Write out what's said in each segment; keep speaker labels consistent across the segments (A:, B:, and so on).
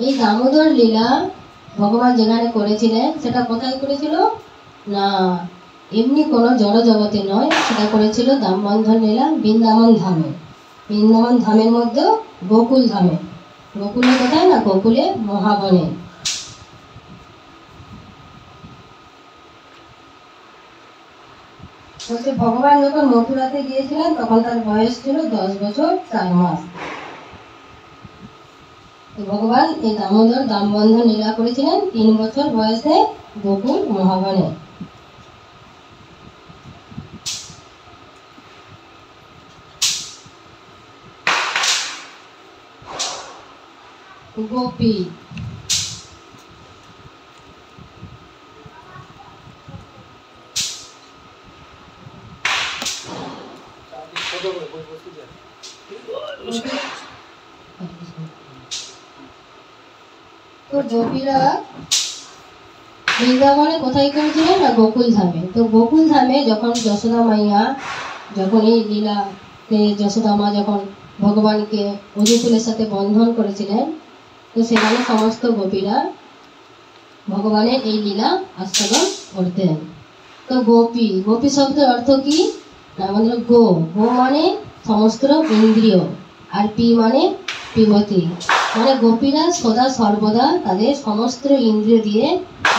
A: এই দামোদর লীলা ভগবান যেখানে করেছিলেন সেটা কোথায় করেছিল না এমনি কোনো জড় জগতে নয়, সেটা করেছিল দামবন্ধন লীলা বৃন্দাবন ধামে। বৃন্দাবন ধামের মধ্যে গোকুল ধামে। গোকুলে কোথায় না গোকুলে মহাবনে। বলছে ভগবান যখন মথুরাতে গিয়েছিলেন তখন তার বয়স ছিল 10 বছর 4 মাস। ভগবান এই দামোদর দামবন্ধন লীলা করেছিলেন 3 বছর বয়সে গোকুল মহাবনে। গোপী তো গোপীরা বৃন্দাবনে কোথায় করেছিলেন না গোকুল ধামে। তো গোকুল ধামে যখন যশোদা মাইয়া যখন এই লীলাতে যশোদা মা যখন ভগবানকে অধিকুলের সাথে বন্ধন করেছিলেন, তো সেখানে সমস্ত গোপীরা ভগবানের এই লীলা আস্বাদন করতেন। তো গোপী গোপী শব্দের অর্থ কি না আমাদের গো গো মানে সমস্ত ইন্দ্রিয়, আর পি মানে পিবতী, মানে গোপীরা সদা সর্বদা তাদের সমস্ত ইন্দ্রিয় দিয়ে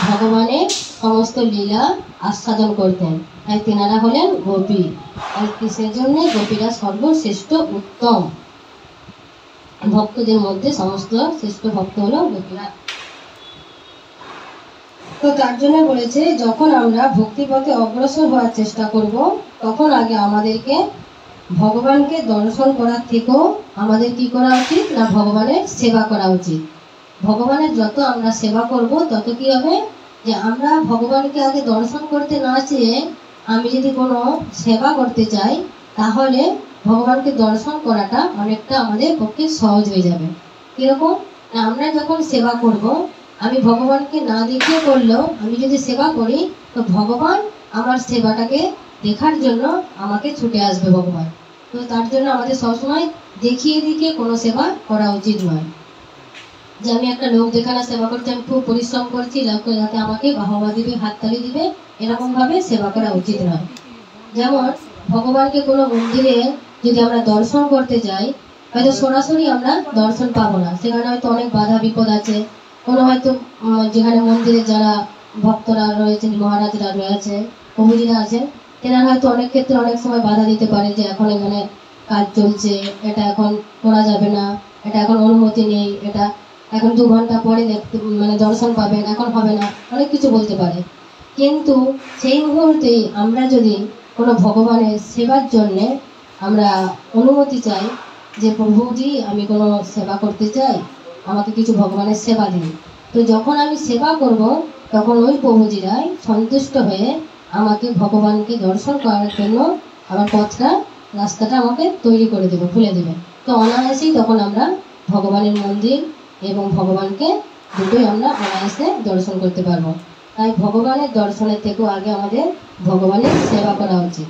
A: ভগবানের সমস্ত লীলা আস্বাদন করতেন, তাই তেনারা হলেন গোপী। আর কিসের জন্য গোপীরা সর্বশ্রেষ্ঠ উত্তম ভক্তদের মধ্যে সমস্ত শ্রেষ্ঠ ভক্ত হলো গোপীরা। তো তার জন্য বলেছে যখন আমরা ভক্তিপথে অগ্রসর হওয়ার চেষ্টা করব তখন আগে আমাদেরকে ভগবানকে দর্শন করার থেকেও আমাদের কি করা উচিত না ভগবানের সেবা করা উচিত। ভগবানের যত আমরা সেবা করব তত কি হবে যে আমরা ভগবানকে আগে দর্শন করতে না চেয়ে আমি যদি কোনো সেবা করতে চাই তাহলে ভগবানকে দর্শন করাটা অনেকটা আমাদের পক্ষে সহজ হয়ে যাবে। কিরকম না আমরা যখন সেবা করব আমি ভগবানকে না দেখিয়ে করলেও আমি যদি সেবা করি তো ভগবান আমার সেবাটাকে দেখার জন্য আমাকে ছুটে আসবে ভগবান। তো তার জন্য আমাদের সবসময় দেখিয়ে দেখিয়ে কোনো সেবা করা উচিত নয়। যে আমি একটা লোক দেখানো সেবা করছি, আমি খুব পরিশ্রম করছি লোকে যাতে আমাকে বাহবা দিবে হাততালি দিবে এরকমভাবে সেবা করা উচিত নয়। যেমন ভগবানকে কোনো মন্দিরে যদি আমরা দর্শন করতে যাই হয়তো সরাসরি আমরা দর্শন পাবো না, সেখানে হয়তো অনেক বাধা বিপদ আছে। কোনো হয়তো যেখানে মন্দিরে যারা ভক্তরা রয়েছেন মহারাজরা রয়েছে প্রভুজিরা আছেন তেনারা হয়তো অনেক ক্ষেত্রে অনেক সময় বাধা দিতে পারে যে এখন এখানে কাজ চলছে, এটা এখন করা যাবে না, এটা এখন অনুমতি নেই, এটা এখন 2 ঘন্টা পরে দেখতে মানে দর্শন পাবেন, এখন হবে না, অনেক কিছু বলতে পারে। কিন্তু সেই মুহূর্তেই আমরা যদি কোনো ভগবানের সেবার জন্যে আমরা অনুমতি চাই যে প্রভুজি আমি কোনো সেবা করতে চাই আমাকে কিছু ভগবানের সেবা দিন, তো যখন আমি সেবা করব তখন ওই প্রভুজিরাই সন্তুষ্ট হয়ে আমাকে ভগবানকে দর্শন করার জন্য আমার পথটা রাস্তাটা আমাকে তৈরি করে দেবে খুলে দেবে। তো অনায়াসেই তখন আমরা ভগবানের মন্দির এবং ভগবানকে দুটোই আমরা অনায়াসে দর্শন করতে পারবো। তাই ভগবানের দর্শনের থেকেও আগে আমাদের ভগবানের সেবা করা উচিত।